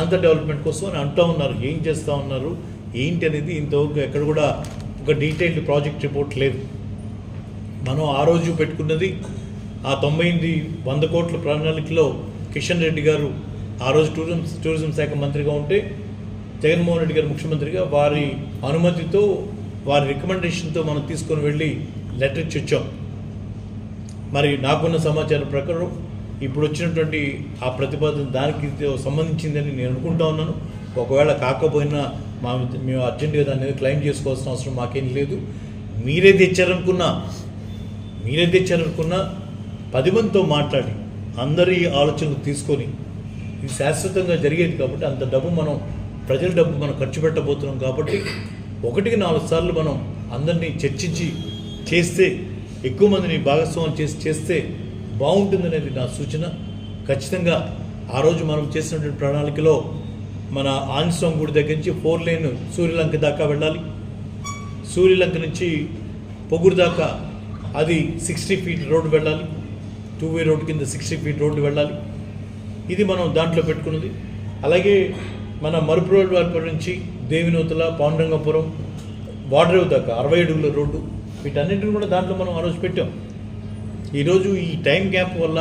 ప్రాంత డెవలప్మెంట్ కోసం అని అంటూ ఉన్నారు. ఏం చేస్తూ ఉన్నారు ఏంటి అనేది ఇంతవరకు ఎక్కడ కూడా ఒక డీటెయిల్డ్ ప్రాజెక్ట్ రిపోర్ట్ లేదు. మనం ఆ రోజు పెట్టుకున్నది ఆ 100 కోట్ల ప్రణాళికలో కిషన్ రెడ్డి గారు ఆ రోజు టూరిజం శాఖ మంత్రిగా ఉంటే, జగన్మోహన్ రెడ్డి గారు ముఖ్యమంత్రిగా వారి అనుమతితో వారి రికమెండేషన్తో మనం తీసుకొని వెళ్ళి లెటర్ ఇచ్చి వచ్చాం. మరి నాకున్న సమాచారం ప్రకారం ఇప్పుడు వచ్చినటువంటి ఆ ప్రతిపాదన దానికి సంబంధించిందని నేను అనుకుంటా ఉన్నాను. ఒకవేళ కాకపోయినా మేము అర్జెంటుగా దాన్ని క్లెయిమ్ చేసుకోవాల్సిన అవసరం మాకేం లేదు. మీరే తెచ్చారనుకున్నా 10 మందితో మాట్లాడి అందరి ఆలోచనలు తీసుకొని ఇది శాశ్వతంగా జరిగేది కాబట్టి అంత డబ్బు ప్రజల డబ్బు మనం ఖర్చు పెట్టబోతున్నాం కాబట్టి 1కి 4 సార్లు మనం అందరినీ చర్చించి చేస్తే, ఎక్కువ మందిని భాగస్వామ్యం చేస్తే బాగుంటుందనేది నా సూచన. ఖచ్చితంగా ఆ రోజు మనం చేసినటువంటి ప్రణాళికలో మన ఆంజనేయ గుడి దగ్గర నుంచి 4 లేన్ సూర్యలంక దాకా వెళ్ళాలి. సూర్యలంక నుంచి పొగురు దాకా అది 60 ఫీట్ రోడ్డు వెళ్ళాలి. 2-వే రోడ్డు కింద 60 ఫీట్ రోడ్డు వెళ్ళాలి. ఇది మనం దాంట్లో పెట్టుకున్నది. అలాగే మన మరుపురోడ్డు నుంచి దేవినూతల, పాండురంగపురం, వాడరేవు దాకా 60 అడుగుల రోడ్డు, వీటన్నింటిని కూడా దాంట్లో మనం ఆ రోజు పెట్టాం. ఈరోజు ఈ టైం గ్యాప్ వల్ల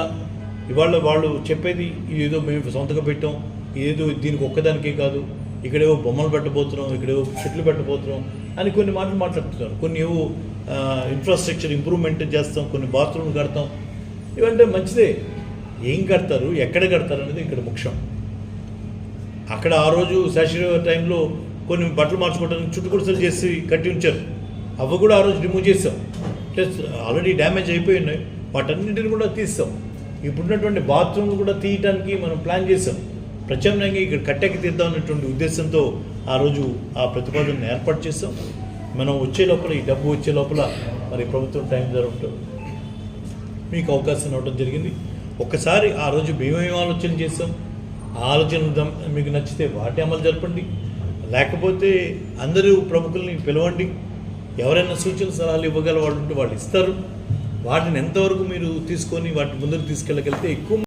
ఇవాళ వాళ్ళు చెప్పేది ఇదేదో మేము సొంతగా పెట్టాం, ఇదేదో దీనికి ఒక్కదానికే కాదు, ఇక్కడేవో బొమ్మలు పెట్టబోతున్నాం, ఇక్కడేవో చెట్లు పెట్టబోతున్నాం అని కొన్ని మాటలు మాట్లాడుతున్నారు. కొన్ని ఏవో ఇన్ఫ్రాస్ట్రక్చర్ ఇంప్రూవ్మెంట్ చేస్తాం, కొన్ని బాత్రూమ్లు కడతాం. ఇవంటే మంచిదే. ఏం కడతారు, ఎక్కడ కడతారు అనేది ఇక్కడ ముఖ్యం. అక్కడ ఆ రోజు శాస్త్రీయ టైంలో కొన్ని బట్టలు మార్చుకోవడానికి చుట్టుకొలసలు చేసి కట్టి ఉంచారు. అవి కూడా ఆ రోజు రిమూవ్ చేసాం. ప్లస్ ఆల్రెడీ డ్యామేజ్ అయిపోయి ఉన్నాయి, వాటన్నింటిని కూడా తీస్తాం. ఇప్పుడున్నటువంటి బాత్రూమ్లు కూడా తీయడానికి మనం ప్లాన్ చేసాం. ప్రత్యామ్నాయంగా ఇక్కడ కట్టెకి తీద్దాం అన్నటువంటి ఉద్దేశంతో ఆ రోజు ఆ ప్రతిపాదనను ఏర్పాటు చేసాం. మనం వచ్చే లోపల, ఈ డబ్బు వచ్చే లోపల మరి ప్రభుత్వం టైం జరగటం మీకు అవకాశం ఇవ్వడం జరిగింది. ఒక్కసారి ఆ రోజు మేమేం ఆలోచన చేసాం, ఆ ఆలోచన మీకు నచ్చితే వాటి అమలు జరపండి, లేకపోతే అందరూ ప్రముఖుల్ని పిలవండి. ఎవరైనా సూచన సలహాలు ఇవ్వగల వాళ్ళు ఉంటే వాళ్ళు ఇస్తారు. వాటిని ఎంతవరకు మీరు తీసుకొని వాటి ముందుకు తీసుకెళ్ళగలిగితే ఎక్కువ